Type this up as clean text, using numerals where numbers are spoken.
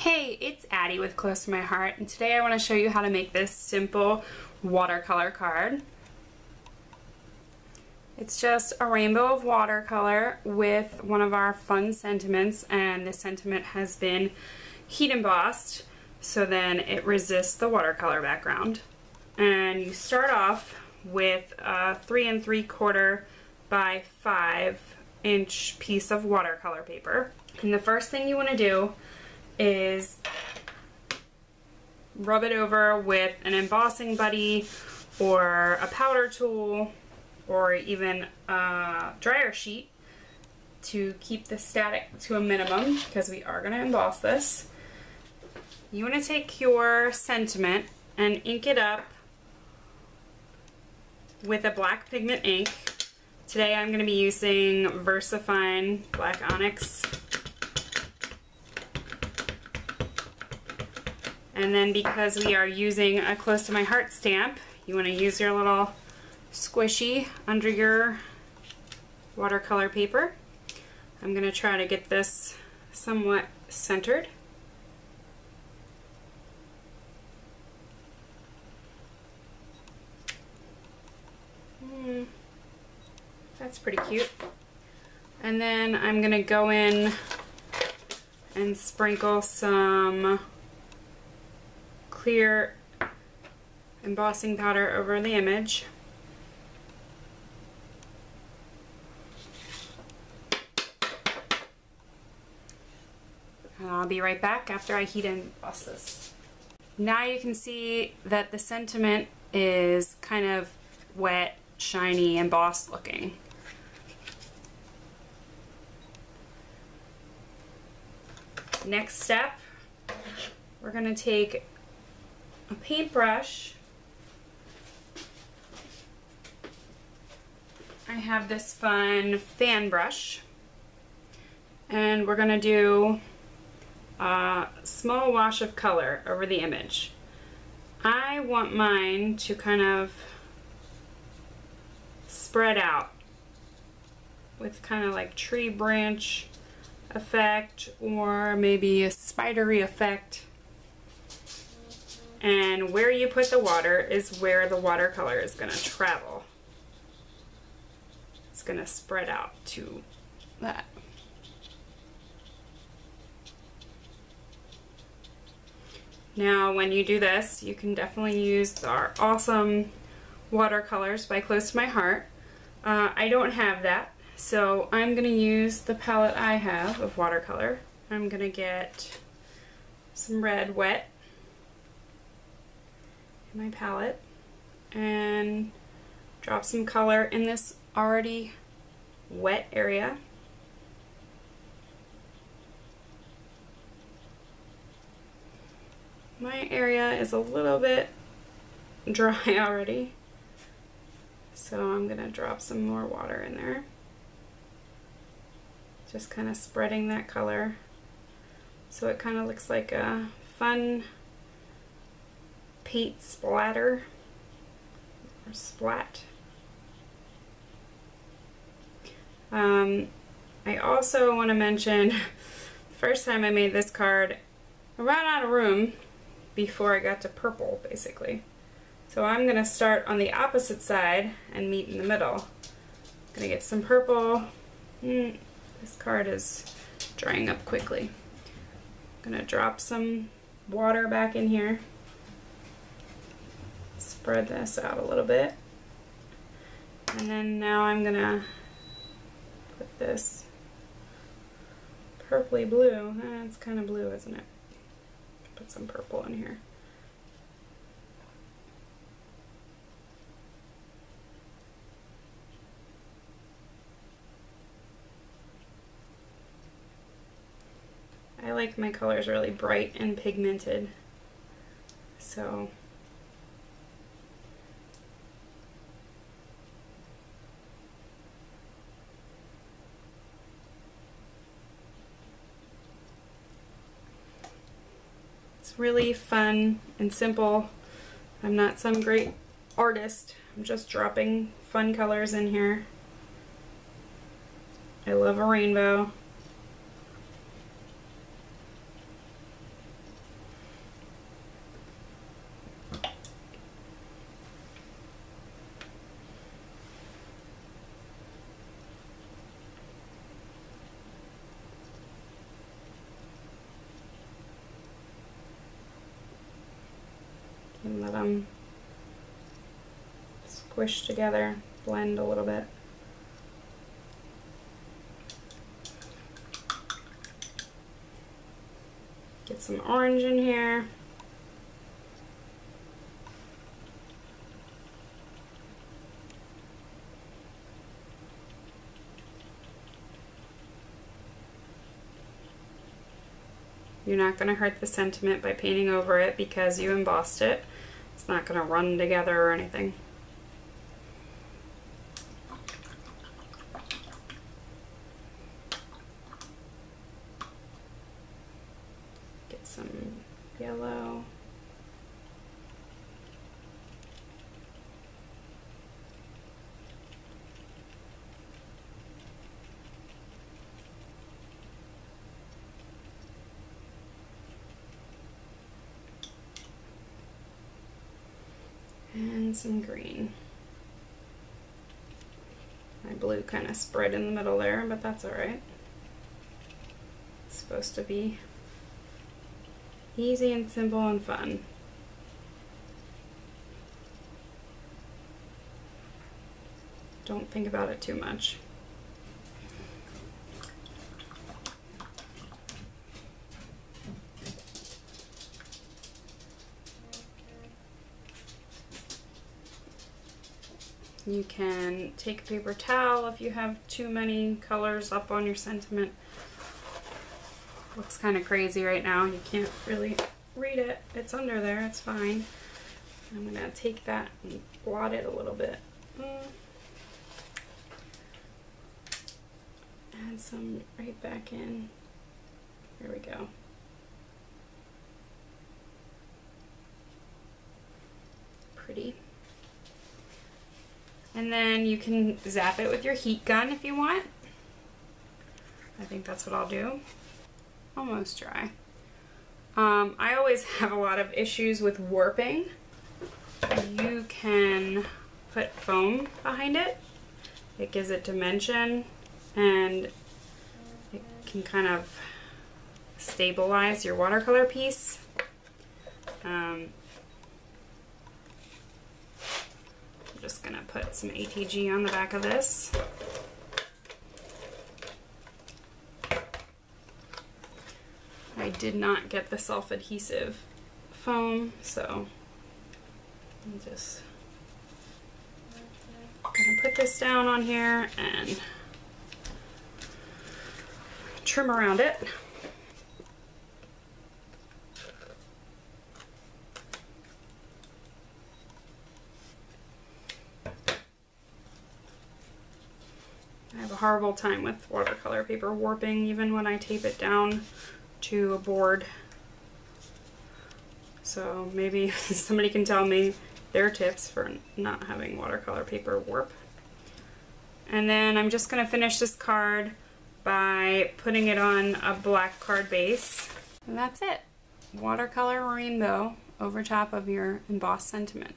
Hey, it's Addie with Close to My Heart, and today I want to show you how to make this simple watercolor card. It's just a rainbow of watercolor with one of our fun sentiments, and this sentiment has been heat embossed so then it resists the watercolor background. And you start off with a 3 3/4 by 5" piece of watercolor paper. And the first thing you want to do is rub it over with an embossing buddy or a powder tool or even a dryer sheet to keep the static to a minimum, because we are going to emboss this. You want to take your sentiment and ink it up with a black pigment ink. Today I'm going to be using VersaFine Black Onyx. And then because we are using a Close to My Heart stamp, you want to use your little squishy under your watercolor paper. I'm going to try to get this somewhat centered. That's pretty cute. And then I'm going to go in and sprinkle some clear embossing powder over the image. And I'll be right back after I heat emboss this. Now you can see that the sentiment is kind of wet, shiny, embossed looking. Next step, we're going to take a paintbrush. I have this fun fan brush, and we're going to do a small wash of color over the image. I want mine to kind of spread out with kind of like tree branch effect or maybe a spidery effect. And where you put the water is where the watercolor is going to travel. It's going to spread out to that. Now when you do this, you can definitely use our awesome watercolors by Close to My Heart. I don't have that, so I'm going to use the palette I have of watercolor. I'm going to get some red wet in my palette and drop some color in this already wet area. My area is a little bit dry already, so I'm going to drop some more water in there. Just kind of spreading that color so it kind of looks like a fun paint splatter or splat. I also want to mention the first time I made this card, I ran out of room before I got to purple, basically. So I'm going to start on the opposite side and meet in the middle. I'm going to get some purple. This card is drying up quickly. I'm going to drop some water back in here. Spread this out a little bit. And then now I'm going to put this purpley blue. It's kind of blue, isn't it? Put some purple in here. I like my colors really bright and pigmented, so it's really fun and simple. I'm not some great artist. I'm just dropping fun colors in here. I love a rainbow. them squish together, blend a little bit. Get some orange in here. You're not going to hurt the sentiment by painting over it because you embossed it. It's not going to run together or anything. Get some yellow. And some green. My blue kind of spread in the middle there, but that's alright. It's supposed to be easy and simple and fun. Don't think about it too much. You can take a paper towel if you have too many colors up on your sentiment. Looks kind of crazy right now. You can't really read it. It's under there. It's fine. I'm going to take that and blot it a little bit. Add some right back in. There we go. Pretty. And then you can zap it with your heat gun if you want. I think that's what I'll do. Almost dry. I always have a lot of issues with warping. You can put foam behind it. It gives it dimension and it can kind of stabilize your watercolor piece. I'm just gonna put some ATG on the back of this. I did not get the self-adhesive foam, so I'm just gonna put this down on here and trim around it. I have a horrible time with watercolor paper warping, even when I tape it down to a board. So maybe somebody can tell me their tips for not having watercolor paper warp. And then I'm just going to finish this card by putting it on a black card base. And that's it. Watercolor rainbow over top of your embossed sentiment.